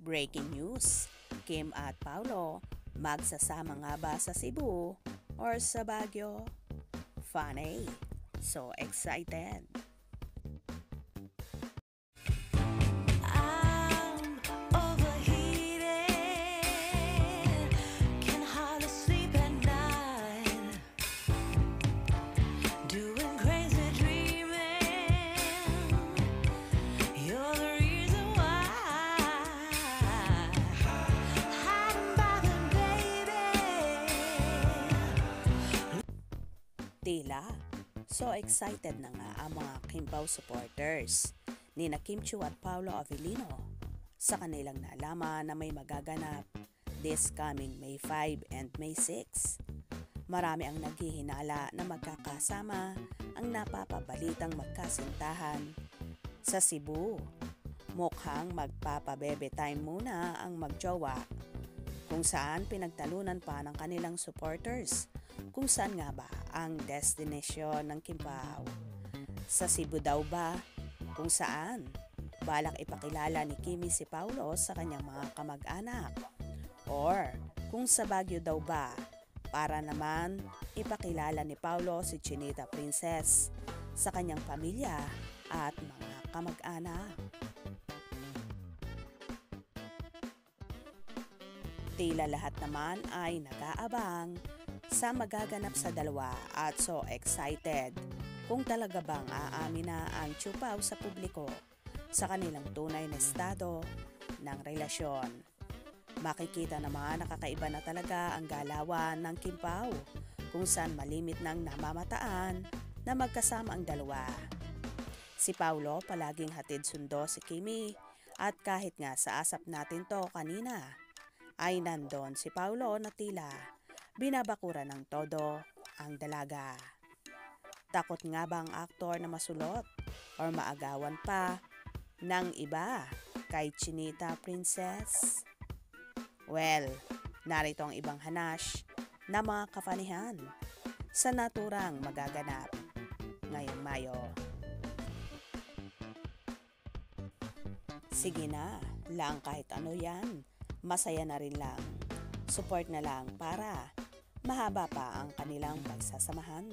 Breaking news, Kim at Paulo magsasama nga ba sa Cebu or sa Baguio? Funny, so excited. I'm overheated, can hardly sleep at night, doing crazy dreaming. You're the reason why. Hiding by the baby. Tila, so excited na nga ang mga Kim Pao supporters ni na Kim Chiu at Paolo Avellino sa kanilang nalaman na may magaganap this coming May 5 and May 6. Marami ang naghihinala na magkakasama ang napapabalitang magkasintahan sa Cebu. Mukhang magpapabebe time muna ang magjowa, kung saan pinagtalunan pa ng kanilang supporters kung saan nga ba ang destination ng Kim Pao. Sa Cebu daw ba, kung saan balak ipakilala ni Kimi si Paulo sa kanyang mga kamag-anak, or kung sa Baguio daw ba para naman ipakilala ni Paulo si Chinita Princess sa kanyang pamilya at mga kamag-anak. Tila lahat naman ay nag-aabang sa magaganap sa dalawa at so excited kung talaga bang aamin na ang Chiu Pao sa publiko sa kanilang tunay na estado ng relasyon. Makikita naman nakakaiba na talaga ang galawan ng Kim Pao kung saan malimit nang namamataan na magkasama ang dalawa. Si Paulo palaging hatid sundo si Kimi at kahit nga sa asap natin to kanina ay nandon si Paulo na tila binabakura ng todo ang dalaga. Takot nga ba ang aktor na masulot or maagawan pa ng iba kay Chinita Princess? Well, narito ang ibang hanash na mga kafanihan sa naturang magaganap ngayong Mayo. Sige na, lang kahit ano yan, masaya na rin lang. Support na lang para mahaba pa ang kanilang pagsasamahan.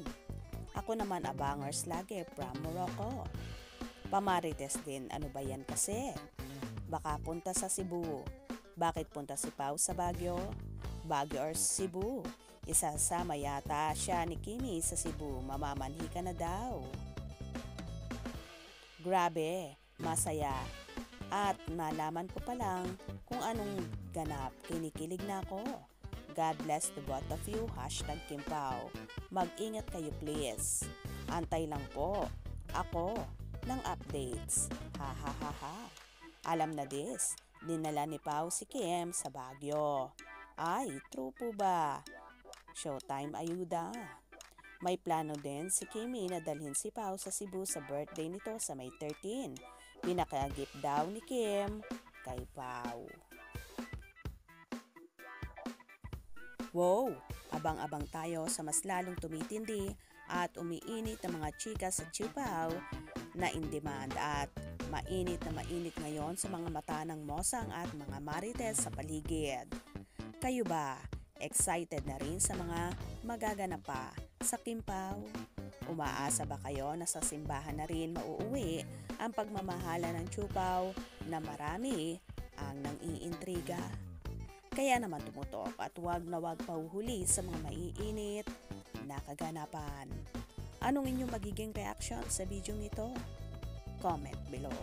Ako naman abangers lagi from Morocco. Pamarites din, ano ba yan kasi? Baka punta sa Cebu. Bakit punta si Pao sa Baguio? Baguio or Cebu? Isasama yata siya ni Kimi sa Cebu. Mamamanhi ka na daw. Grabe, masaya. At nalaman ko pa lang kung anong ganap. Kinikilig na ako. God bless the both of you. Hashtag Kim Pao. Mag-ingat kayo please. Antay lang po ako ng updates. Ha ha ha ha. Alam na this, dinala ni Pao si Kim sa Baguio. Ay, true po ba? Showtime ayuda. May plano din si Kimi na dalhin si Pao sa Cebu sa birthday nito sa May 13. Pinaka-gift daw ni Kim kay Pao. Wow! Abang-abang tayo sa mas lalong tumitindi at umiinit na mga chika sa Chiu Pao na in demand at mainit na mainit ngayon sa mga mata ng mosang at mga marites sa paligid. Kayo ba? Excited na rin sa mga magaganap pa sa Kim Pao? Umaasa ba kayo na sa simbahan na rin mauuwi ang pagmamahala ng Chiu Pao na marami ang nang-iintriga? Kaya naman tumutok at wag na wag pahuhuli sa mga maiinit na kaganapan. Anong inyong magiging reaction sa video nito? Comment below.